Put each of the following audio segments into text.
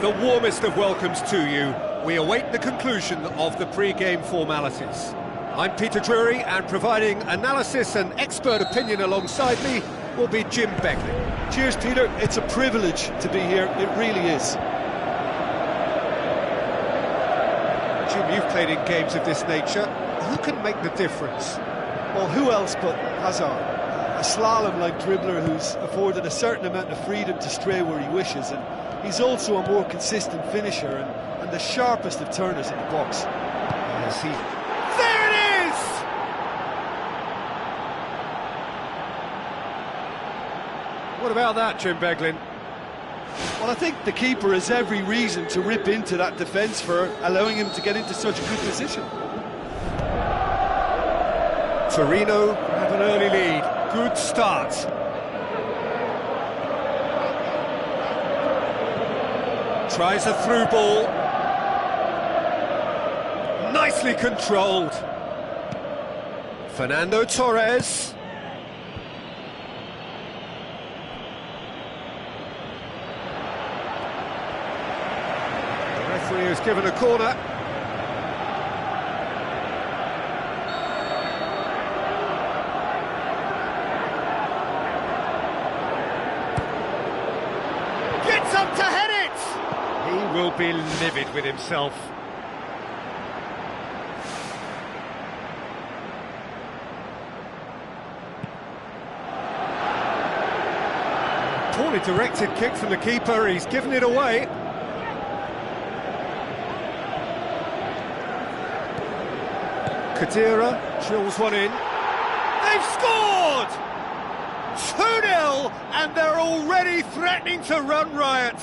The warmest of welcomes to you. We await the conclusion of the pre-game formalities. I'm Peter Drury, and providing analysis and expert opinion alongside me will be Jim Begley. Cheers, Peter. It's a privilege to be here. It really is. Jim, you've played in games of this nature. Who can make the difference? Well, who else but Hazard? A slalom-like dribbler who's afforded a certain amount of freedom to stray where he wishes, and he's also a more consistent finisher and the sharpest of turners in the box. Yes, There it is! What about that, Jim Beglin? Well, I think the keeper has every reason to rip into that defence for allowing him to get into such a good position. Torino have an early lead. Good start. Tries a through ball. Nicely controlled. Fernando Torres. The referee has given a corner. Gets up to head it! He will be livid with himself. Poorly directed kick from the keeper, he's given it away. Kadira drills one in. They've scored! 2-0, and they're already threatening to run riot.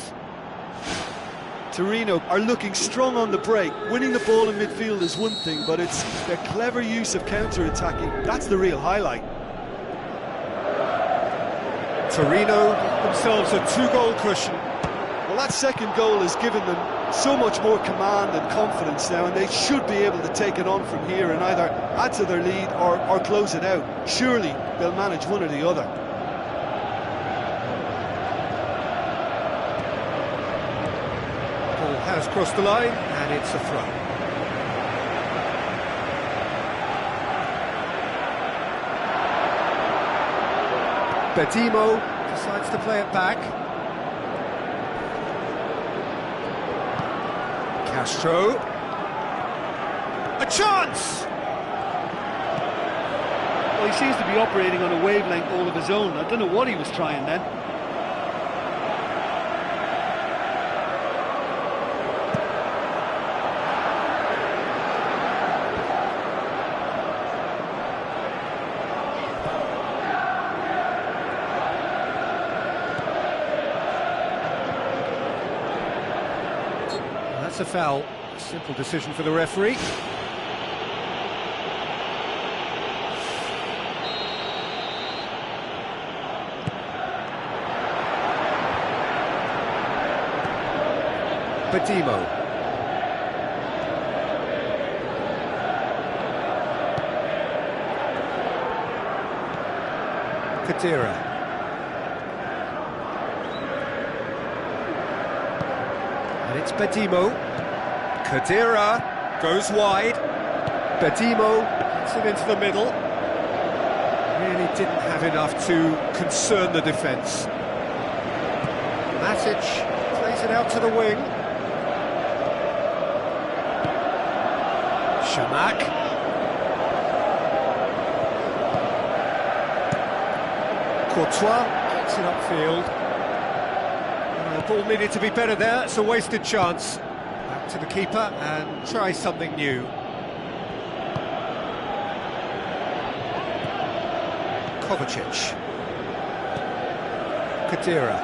Torino are looking strong on the break. Winning the ball in midfield is one thing, but it's their clever use of counter-attacking. That's the real highlight. Torino themselves a 2-goal cushion. Well, that second goal has given them so much more command and confidence now, and they should be able to take it on from here and either add to their lead or close it out. Surely they'll manage one or the other. Ball has crossed the line, and it's a throw. Bedimo decides to play it back. Castro. A chance! Well, he seems to be operating on a wavelength all of his own. I don't know what he was trying then. That's a foul. Simple decision for the referee. Bedimo. Kadira. And it's Bedimo. Kadira goes wide. Bedimo gets it into the middle. Really didn't have enough to concern the defence. Matic plays it out to the wing. Shamak. Courtois gets it upfield. The ball needed to be better there. It's a wasted chance. Back to the keeper and try something new. Kovacic. Kadira.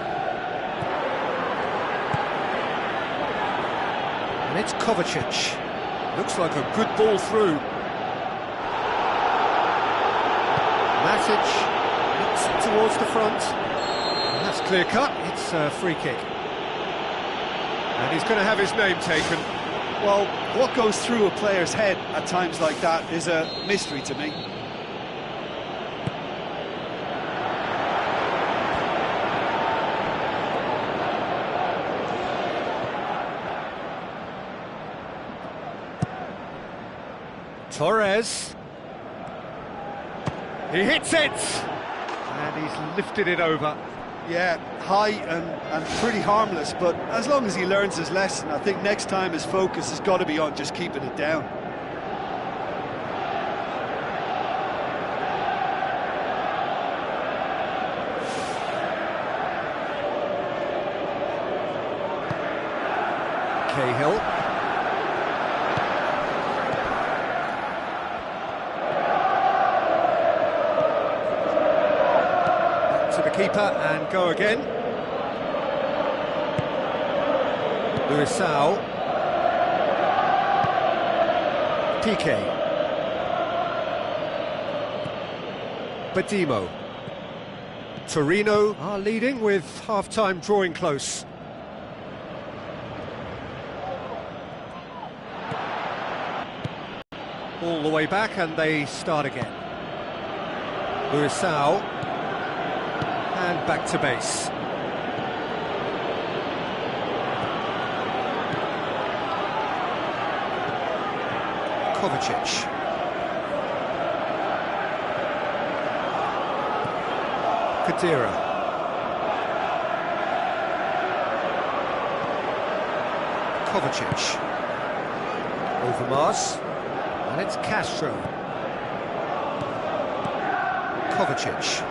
And it's Kovacic. Looks like a good ball through. Matic looks towards the front. And that's clear cut. It's a free kick. And he's going to have his name taken. Well, what goes through a player's head at times like that is a mystery to me. Torres. He hits it! And he's lifted it over. Yeah, high and pretty harmless, but as long as he learns his lesson, I think next time his focus has got to be on just keeping it down. Cahill. Back to the keeper and go again. Luisao. Piqué. Badimo. Torino are leading with half-time drawing close. All the way back and they start again. Luisao. And back to base. Kovacic. Kadira. Kovacic. Overmars. And it's Castro. Kovacic.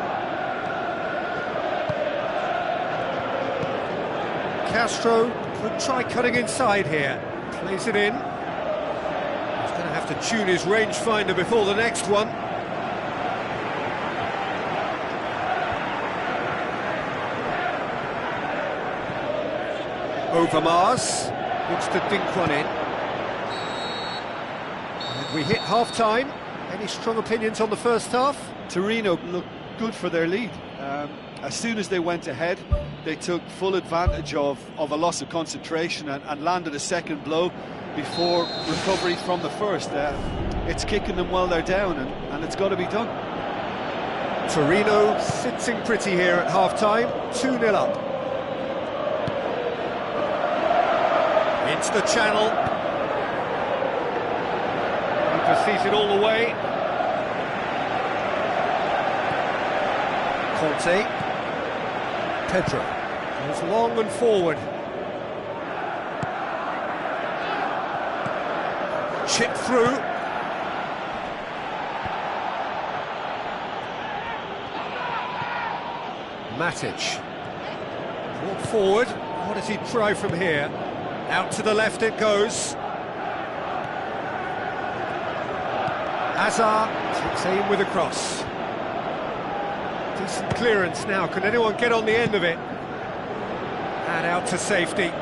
Castro could try cutting inside here. Plays it in. He's going to have to tune his rangefinder before the next one. Overmars. Looks to dink one in. We hit half-time. Any strong opinions on the first half? Torino looked good for their lead. As soon as they went ahead, they took full advantage of a loss of concentration and landed a second blow before recovery from the first. It's kicking them while they're down, and it's got to be done. Torino sitting pretty here at half-time, 2-0 up. Into the channel. Sees it all the way. Conte. Pedro goes long and forward. Chip through. Matic. Brought forward. What does he try from here? Out to the left it goes. Hazard takes aim with a cross. Decent clearance now. Can anyone get on the end of it? And out to safety.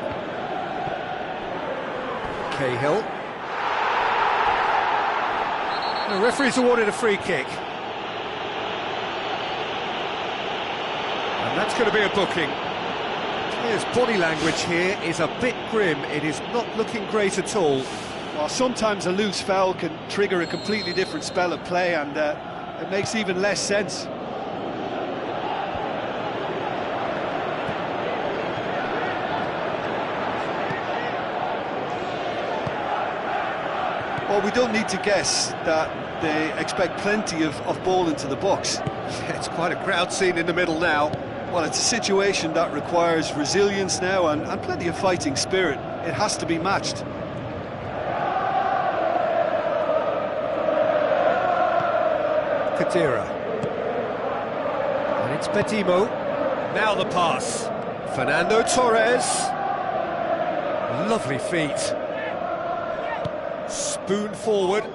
Cahill. The referee's awarded a free kick. And that's going to be a booking. His body language here is a bit grim. It is not looking great at all. Well, sometimes a loose foul can trigger a completely different spell of play, and it makes even less sense. Well, we don't need to guess that they expect plenty of ball into the box. It's quite a crowd scene in the middle now. Well, it's a situation that requires resilience now and plenty of fighting spirit. It has to be matched. Kadira. And it's Badimo. Now the pass. Fernando Torres. Lovely feet. Spoon forward.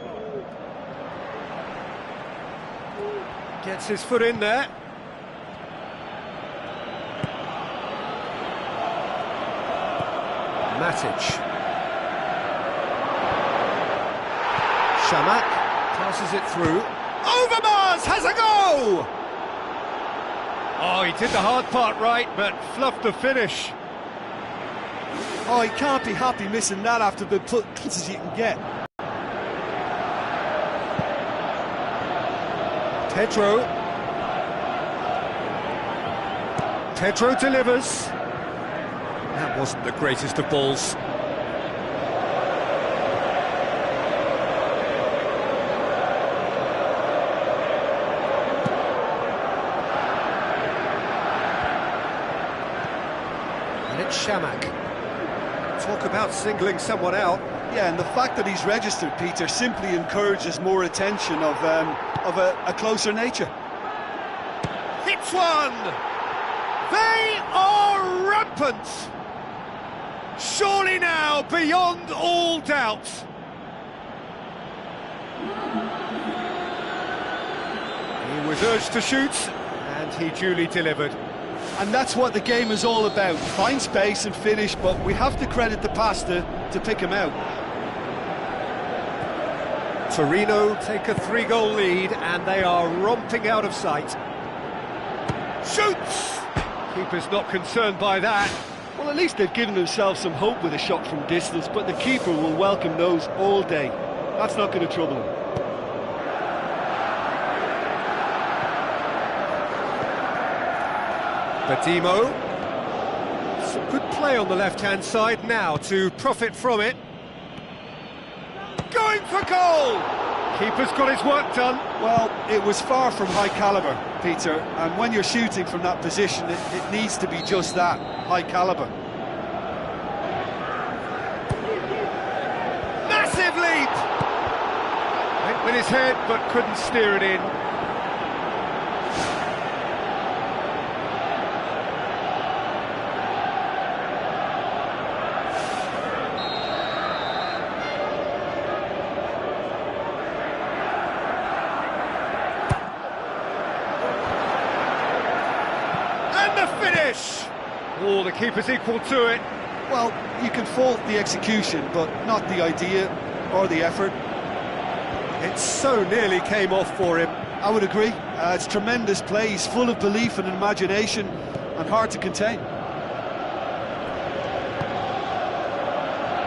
Gets his foot in there. Matic. Shamak passes it through. Overmars has a go! Oh, he did the hard part right, but fluffed the finish. Oh, he can't be happy missing that after the put as you can get. Pedro delivers. That wasn't the greatest of balls. And it's Shamak. Talk about singling someone out. Yeah, and the fact that he's registered, Peter, simply encourages more attention of a closer nature. Hits one! They are rampant! Surely now, beyond all doubt. He was urged to shoot, and he duly delivered. And that's what the game is all about. Find space and finish, but we have to credit the pass to pick him out. Torino take a 3-goal lead, and they are romping out of sight. Shoots! Keeper's not concerned by that. Well, at least they've given themselves some hope with a shot from distance, but the keeper will welcome those all day. That's not going to trouble him. Badimo. Some good play on the left-hand side now to profit from it. Going for goal! Keeper's got his work done. Well, it was far from high calibre, Peter, and when you're shooting from that position, it needs to be just that, high calibre. Massive leap! Went with his head, but couldn't steer it in. Oh, the keeper's equal to it. Well, you can fault the execution, but not the idea or the effort. It so nearly came off for him. I would agree. It's tremendous play. He's full of belief and imagination and hard to contain.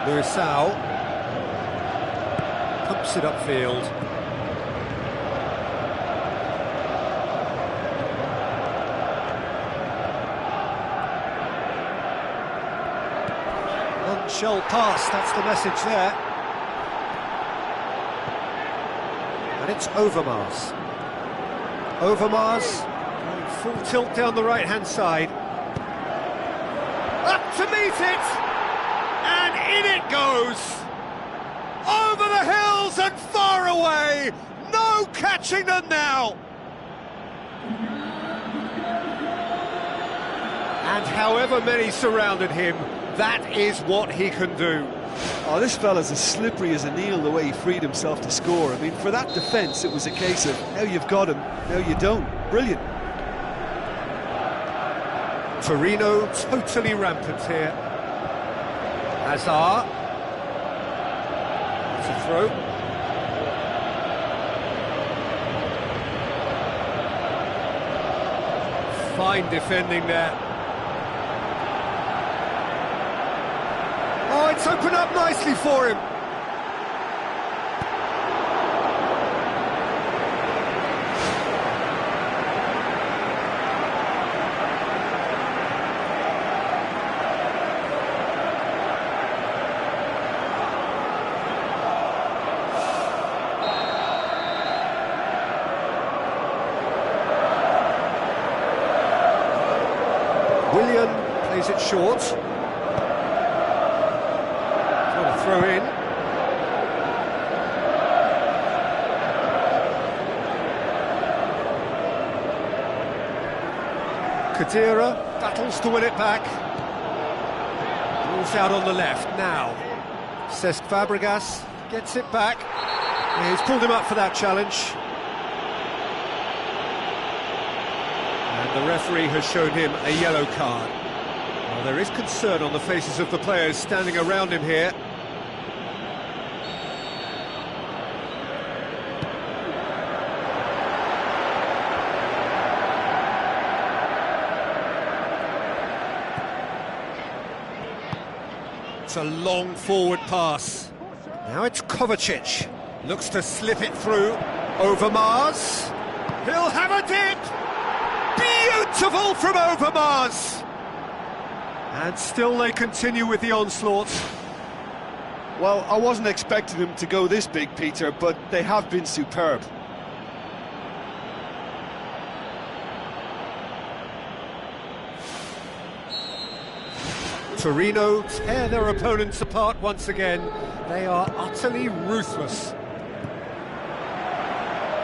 Luisao pumps it upfield. Shell pass, that's the message there. And it's Overmars. Overmars, going full tilt down the right-hand side. Up to meet it! And in it goes! Over the hills and far away! No catching them now! And however many surrounded him, that is what he can do. Oh, this fella's as slippery as an eel the way he freed himself to score. I mean, for that defence, it was a case of, now you've got him, now you don't. Brilliant. Torino totally rampant here. Hazard. It's a throw. Fine defending there. Oh, it's opened up nicely for him. Willian plays it short. Throw in. Kadira battles to win it back. Balls out on the left now. Cesc Fabregas gets it back. Yeah, he's pulled him up for that challenge. And the referee has shown him a yellow card. Well, there is concern on the faces of the players standing around him here. It's a long forward pass. Now it's Kovacic. Looks to slip it through. Overmars. He'll have a dip. Beautiful from Overmars. And still they continue with the onslaught. Well, I wasn't expecting them to go this big, Peter, but they have been superb. Torino tear their opponents apart once again. They are utterly ruthless.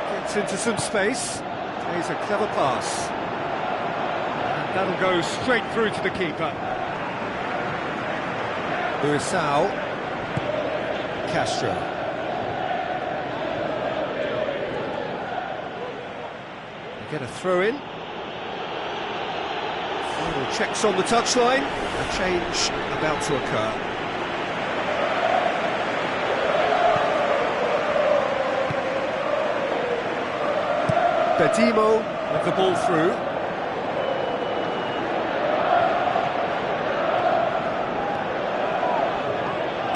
Gets into some space, plays a clever pass. And that'll go straight through to the keeper. Luisao. Castro. They get a throw in. Final checks on the touchline. A change about to occur. Bedimo with the ball through.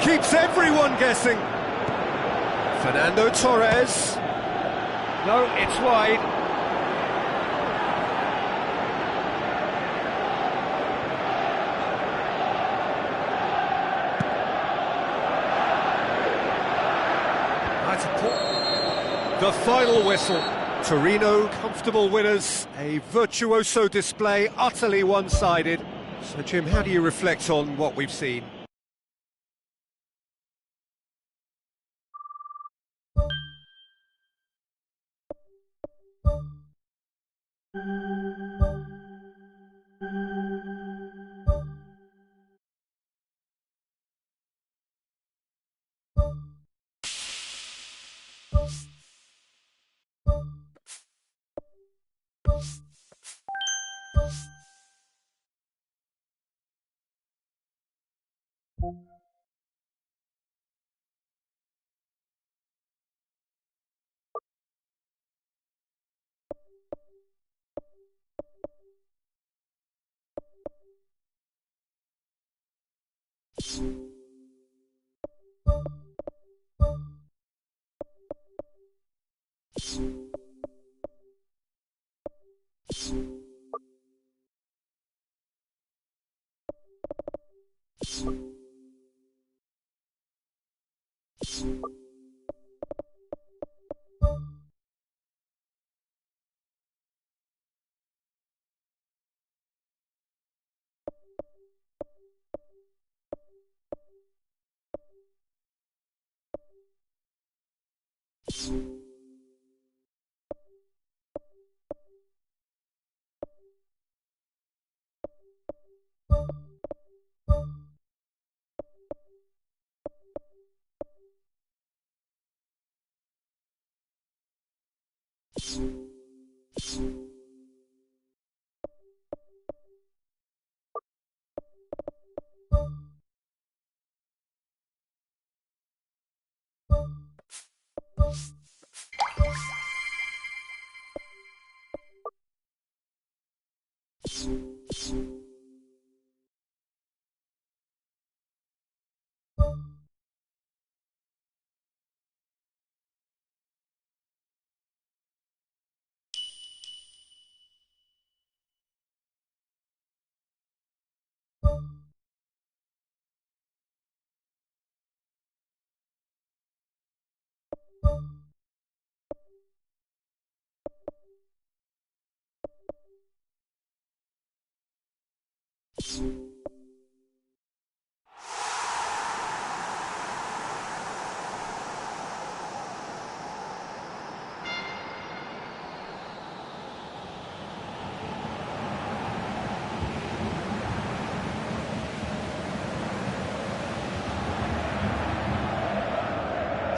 Keeps everyone guessing. Fernando Torres. No, it's wide. The final whistle. Torino, comfortable winners, a virtuoso display, utterly one-sided. So, Jim, how do you reflect on what we've seen?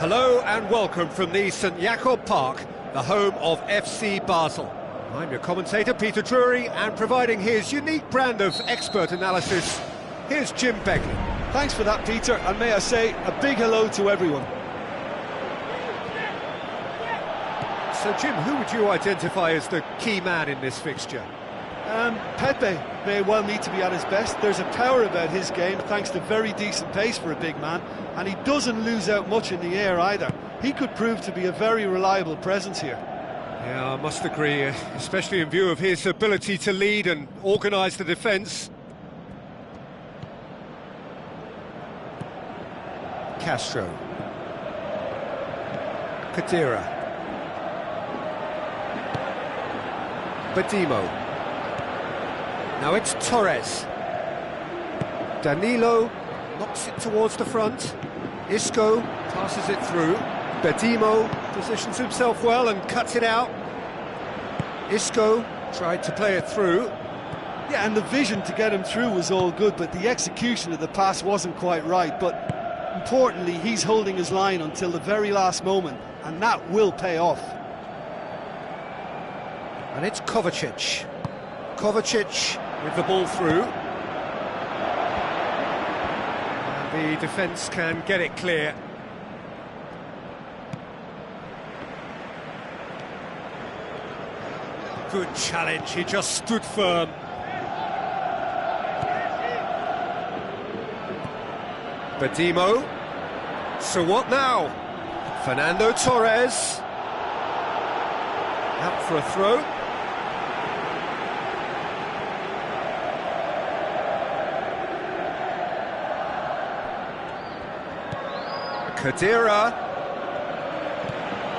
Hello and welcome from the St Jakob Park, the home of FC Basel. I'm your commentator, Peter Drury, and providing his unique brand of expert analysis, here's Jim Begley. Thanks for that, Peter, and may I say a big hello to everyone. So, Jim, who would you identify as the key man in this fixture? Pepe may well need to be at his best. There's a power about his game, thanks to very decent pace for a big man, and he doesn't lose out much in the air either. He could prove to be a very reliable presence here. Yeah, I must agree, especially in view of his ability to lead and organise the defence. Castro. Kadira. Bedimo. Now it's Torres. Danilo knocks it towards the front. Isco passes it through. Bedimo positions himself well and cuts it out. Isco tried to play it through. Yeah, and the vision to get him through was all good, but the execution of the pass wasn't quite right. But importantly, he's holding his line until the very last moment, and that will pay off. And it's Kovacic. Kovacic with the ball through. And the defence can get it clear. Good challenge, he just stood firm. Bedimo. So what now? Fernando Torres. Out for a throw. Khedira.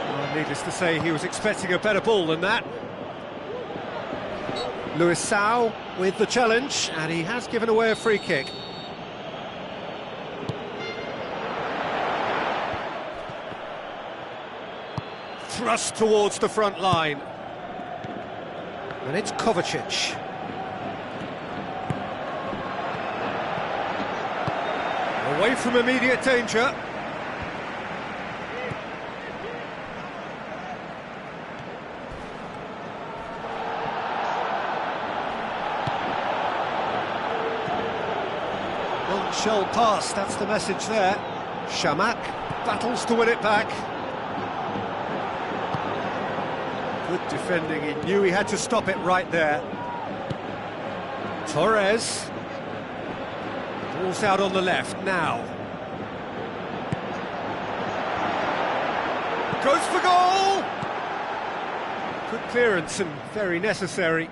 Well, needless to say, he was expecting a better ball than that. Luisao with the challenge, and he has given away a free kick. Thrust towards the front line. And it's Kovacic. Away from immediate danger. Shell pass, that's the message there. Shamak battles to win it back. Good defending, he knew he had to stop it right there. Torres. Ball's out on the left now. Goes for goal! Good clearance and very necessary.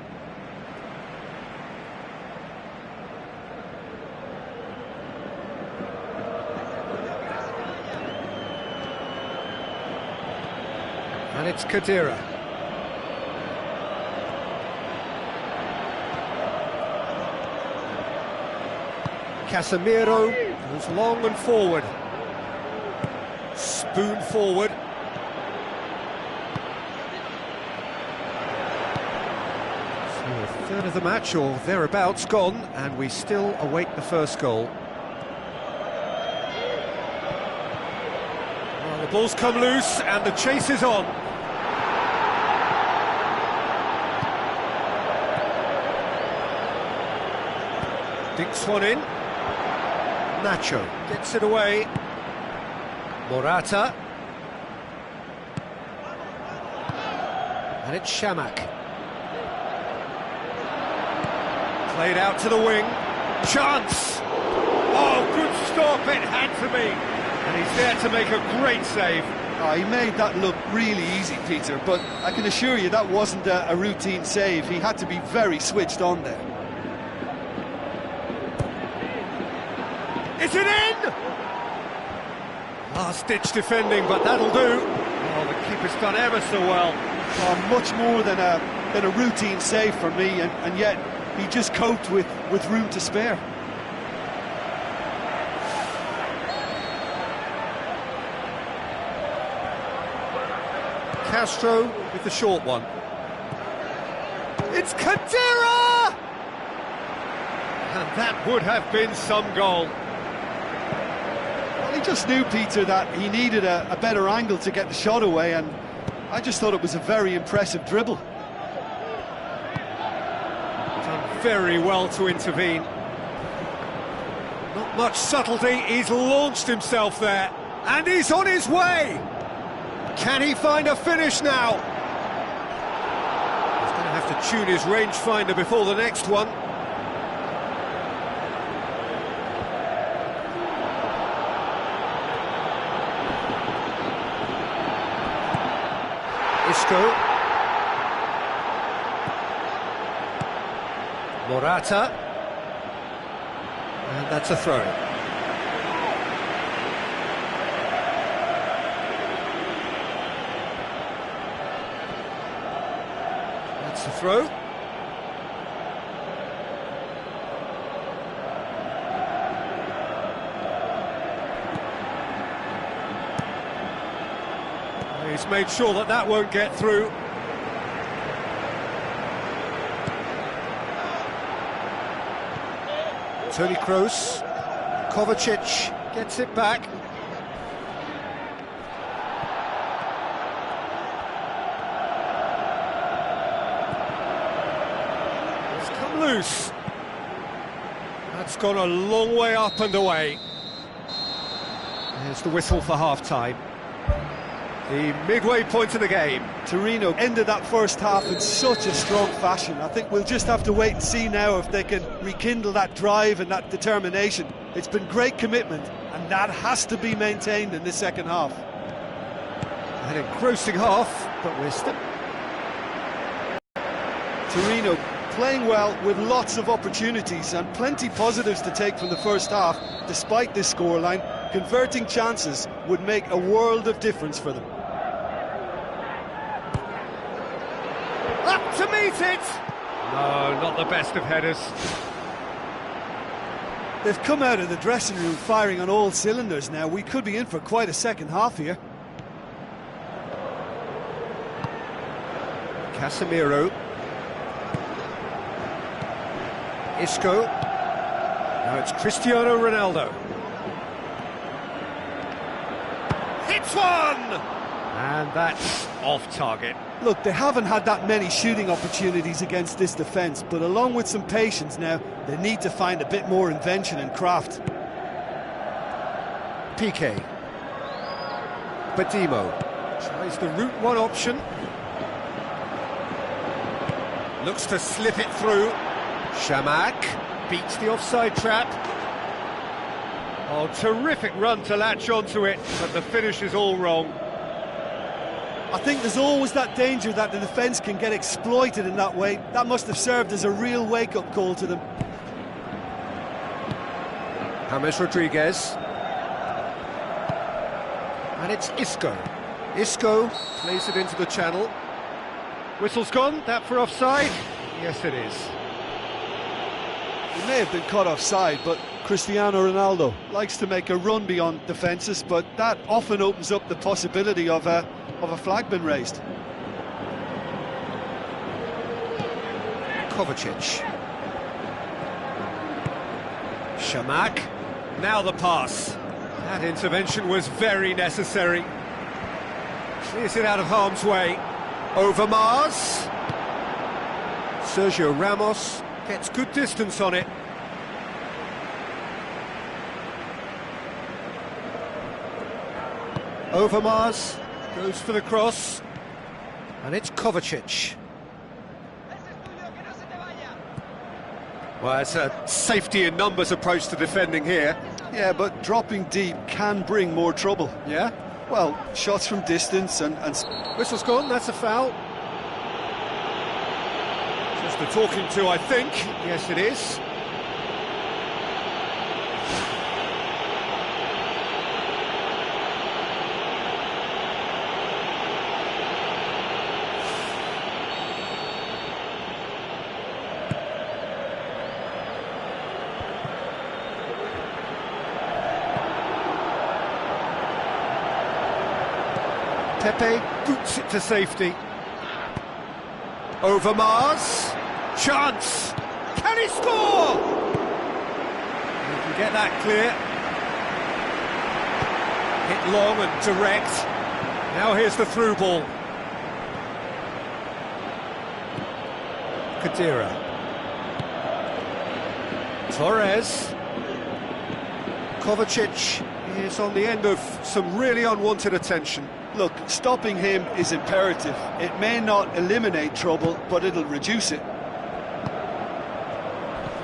And it's Khedira. Casemiro goes long and forward. Spoon forward. So a third of the match, or thereabouts, gone, and we still await the first goal. Well, the ball's come loose, and the chase is on. Dinks one in. Nacho gets it away. Morata. And it's Shamak. Played out to the wing. Chance! Oh, good stop, it had to be. And he's there to make a great save. Oh, he made that look really easy, Peter, but I can assure you that wasn't a routine save. He had to be very switched on there. Is it in? Last-ditch defending, but that'll do. Oh, the keeper's done ever so well. Oh, much more than a routine save for me, and yet he just coped with room to spare. Castro with the short one. It's Khedira! And that would have been some goal. Well, he just knew, Peter, that he needed a better angle to get the shot away, and I just thought it was a very impressive dribble. Done very well to intervene. Not much subtlety, he's launched himself there, and he's on his way! Can he find a finish now? He's going to have to tune his rangefinder before the next one. Isco. Morata. And that's a throw. That's a throw. He's made sure that that won't get through. Toni Kroos, Kovacic gets it back. It's come loose. That's gone a long way up and away. There's the whistle for half-time. The midway point of the game. Torino ended that first half in such a strong fashion. I think we'll just have to wait and see now if they can rekindle that drive and that determination. It's been great commitment, and that has to be maintained in the second half. An engrossing half, but we're still... Torino playing well with lots of opportunities and plenty positives to take from the first half. Despite this scoreline, converting chances would make a world of difference for them. Up to meet it! No, not the best of headers. They've come out of the dressing room firing on all cylinders now. We could be in for quite a second half here. Casemiro. Isco. Now it's Cristiano Ronaldo. Hits one! And that's off target. Look, they haven't had that many shooting opportunities against this defence, but along with some patience now, they need to find a bit more invention and craft. Piqué. Badimo tries the route one option. Looks to slip it through. Shamak beats the offside trap. Oh, terrific run to latch onto it, but the finish is all wrong. I think there's always that danger that the defence can get exploited in that way. That must have served as a real wake-up call to them. James Rodriguez. And it's Isco. Isco plays it into the channel. Whistle's gone, that for offside? Yes, it is. He may have been caught offside, but Cristiano Ronaldo likes to make a run beyond defences, but that often opens up the possibility of a flag being raised. Kovacic. Shamak. Now the pass. That intervention was very necessary. Clears it out of harm's way. Overmars. Sergio Ramos gets good distance on it. Overmars goes for the cross, and it's Kovacic. Well, it's a safety in numbers approach to defending here. Yeah, but dropping deep can bring more trouble. Yeah? Well, shots from distance and... Whistle's gone, that's a foul. Just the talking to, I think. Yes, it is. Pepe boots it to safety. Overmars. Chance. Can he score? He can get that clear. Hit long and direct. Now here's the through ball. Khedira. Torres. Kovacic is on the end of some really unwanted attention. Look, stopping him is imperative. It may not eliminate trouble, but it'll reduce it.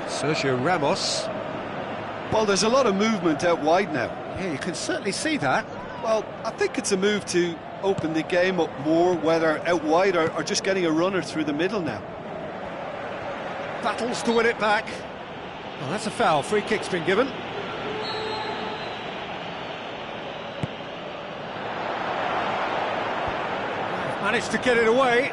Sergio Ramos. Well, there's a lot of movement out wide now. Yeah, you can certainly see that. Well, I think it's a move to open the game up more, whether out wide or just getting a runner through the middle now. Battles to win it back. Well, that's a foul. Free kick's been given. Managed to get it away.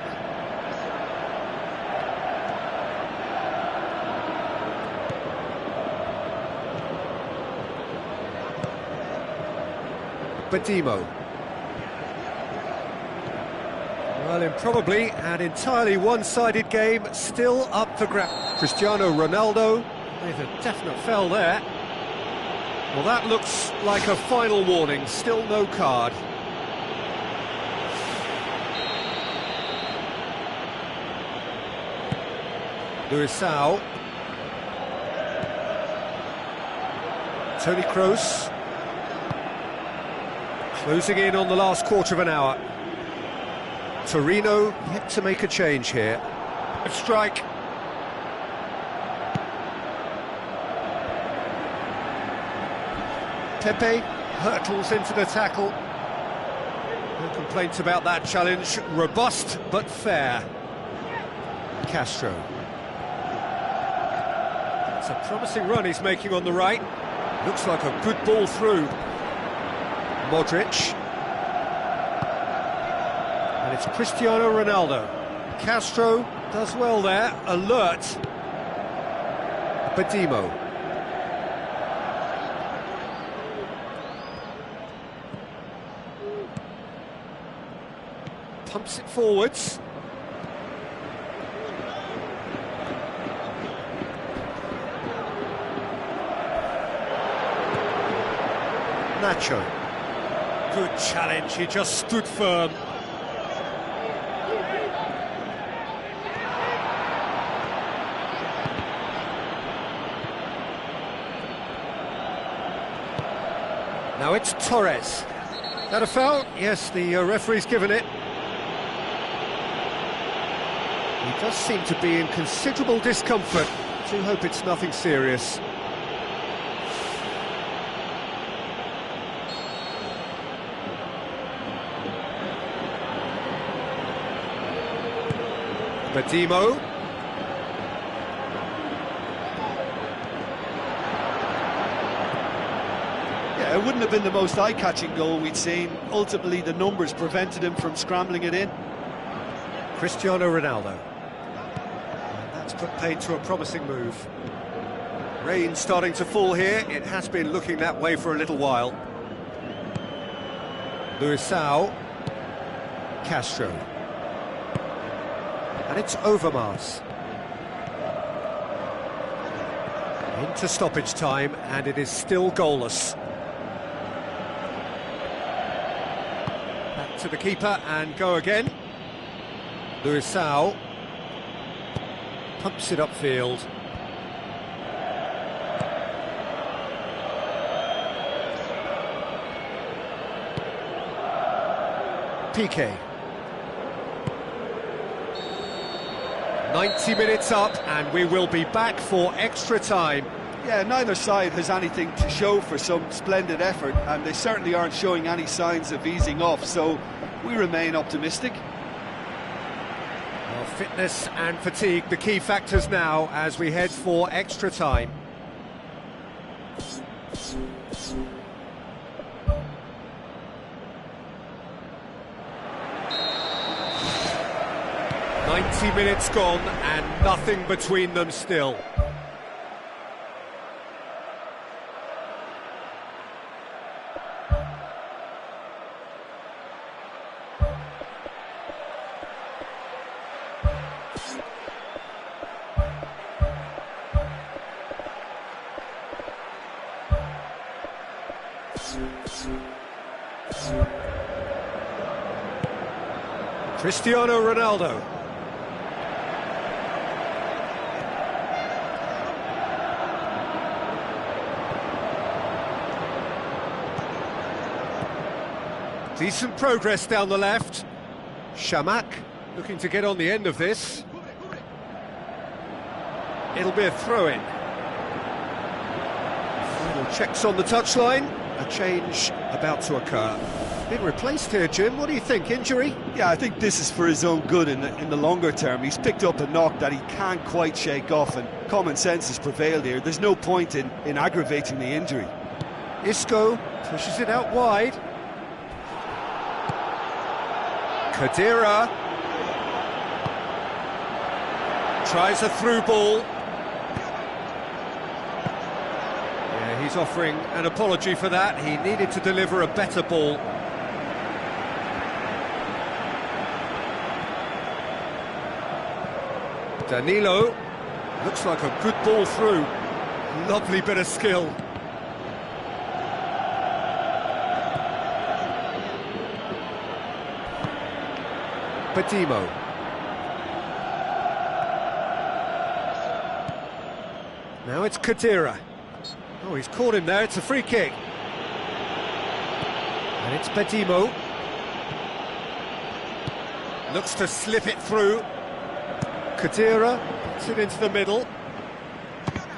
Badimo. Well, in probably an entirely one-sided game, still up for grabs. Cristiano Ronaldo with a definite foul there. Well, that looks like a final warning, still no card. Luisao. Toni Kroos. Closing in on the last quarter of an hour. Torino yet to make a change here. A strike. Pepe hurtles into the tackle. No complaints about that challenge. Robust but fair. Castro. It's a promising run he's making on the right. Looks like a good ball through. Modric. And it's Cristiano Ronaldo. Castro does well there. Alert. Badimo. Pumps it forwards. Nacho. Good challenge, he just stood firm. Now it's Torres. That a foul? Yes, the referee's given it. He does seem to be in considerable discomfort. Do hope it's nothing serious. Badimo. Yeah, it wouldn't have been the most eye-catching goal we'd seen. Ultimately, the numbers prevented him from scrambling it in. Cristiano Ronaldo. And that's put paid to a promising move. Rain starting to fall here. It has been looking that way for a little while. Luisao. Castro. And it's Overmars. Into stoppage time, and it is still goalless. Back to the keeper and go again. Luisao pumps it upfield. Piqué. 90 minutes up, and we will be back for extra time. Yeah, neither side has anything to show for some splendid effort, and they certainly aren't showing any signs of easing off, so we remain optimistic. Well, fitness and fatigue, the key factors now as we head for extra time. Minutes gone and nothing between them still. Cristiano Ronaldo. Decent progress down the left. Shamak looking to get on the end of this. It'll be a throw-in. Final checks on the touchline. A change about to occur. Been replaced here, Jim. What do you think? Injury? Yeah, I think this is for his own good in the longer term. He's picked up a knock that he can't quite shake off, and common sense has prevailed here. There's no point in aggravating the injury. Isco pushes it out wide. Khedira tries a through ball. Yeah, he's offering an apology for that. He needed to deliver a better ball. Danilo. Looks like a good ball through. Lovely bit of skill. Pes17. Now it's Khedira. Oh, he's caught him there, it's a free kick. And it's Pes17. Looks to slip it through. Khedira puts it into the middle.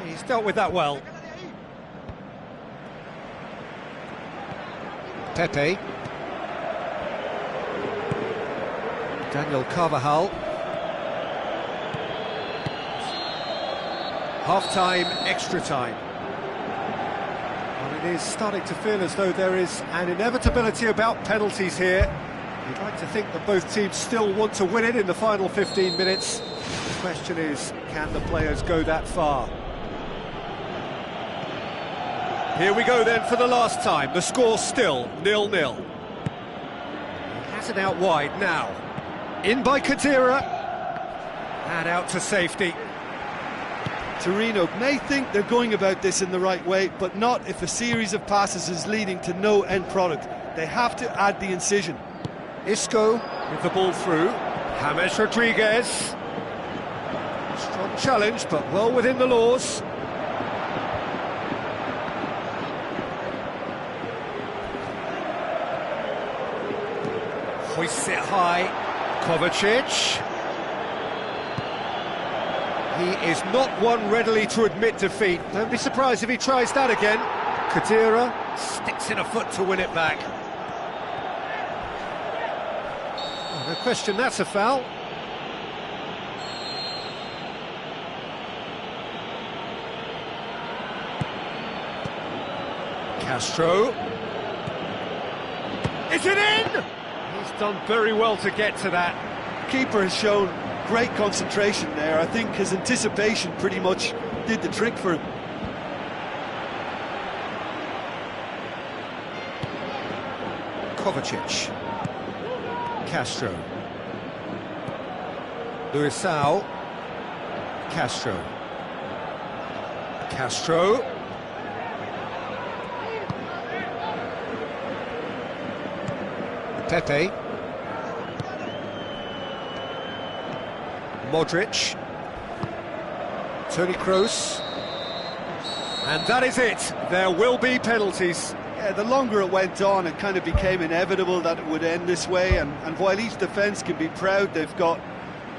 He's dealt with that well. Pepe. Daniel Carvajal. Half-time, extra time. Well, it is starting to feel as though there is an inevitability about penalties here. You'd like to think that both teams still want to win it in the final 15 minutes. The question is, can the players go that far? Here we go then for the last time. The score still 0-0. He has it out wide now. In by Khedira. And out to safety. Torino may think they're going about this in the right way, but not if a series of passes is leading to no end product. They have to add the incision. Isco with the ball through. James Rodriguez. Strong challenge, but well within the laws. Hoists it high. Kovacic. He is not one readily to admit defeat. Don't be surprised if he tries that again. Khedira sticks in a foot to win it back. Oh, no question, that's a foul. Castro. Is it in? He's done very well to get to that. Keeper has shown great concentration there. I think his anticipation pretty much did the trick for him. Kovacic. Castro. Luisao. Castro. Castro. Pepe. Modric. Toni Kroos. And that is it. There will be penalties. Yeah, the longer it went on, it kind of became inevitable that it would end this way, and while each defence can be proud, they've got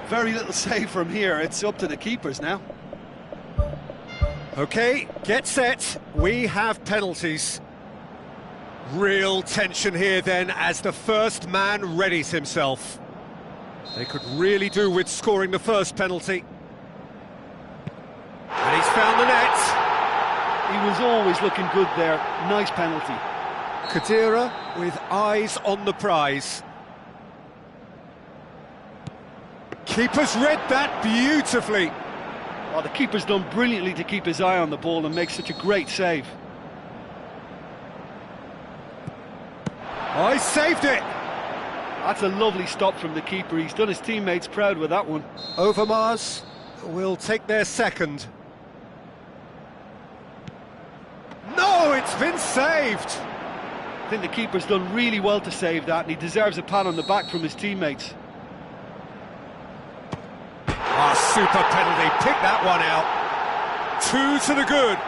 very little say from here. It's up to the keepers now. OK, get set. We have penalties. Real tension here then as the first man readies himself. They could really do with scoring the first penalty. And he's found the net. He was always looking good there. Nice penalty. Khedira with eyes on the prize. Keeper's read that beautifully. Oh, the keeper's done brilliantly to keep his eye on the ball and make such a great save. Oh, he saved it. That's a lovely stop from the keeper. He's done his teammates proud with that one. Overmars will take their second. No, it's been saved. I think the keeper's done really well to save that, and he deserves a pat on the back from his teammates. Ah, super penalty. Pick that one out. 2 to the good.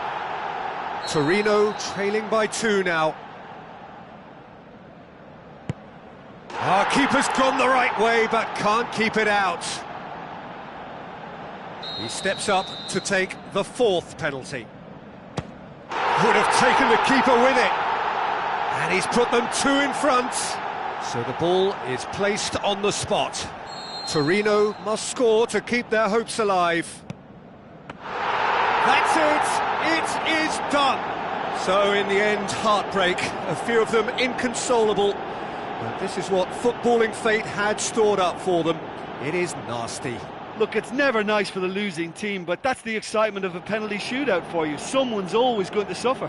Torino trailing by 2 now. Our keeper's gone the right way, but can't keep it out. He steps up to take the 4th penalty. Would have taken the keeper with it. And he's put them 2 in front. So the ball is placed on the spot. Torino must score to keep their hopes alive. That's it! It is done! So in the end, heartbreak. A few of them inconsolable. But this is what footballing fate had stored up for them. It is nasty. Look, it's never nice for the losing team, but that's the excitement of a penalty shootout for you. Someone's always going to suffer.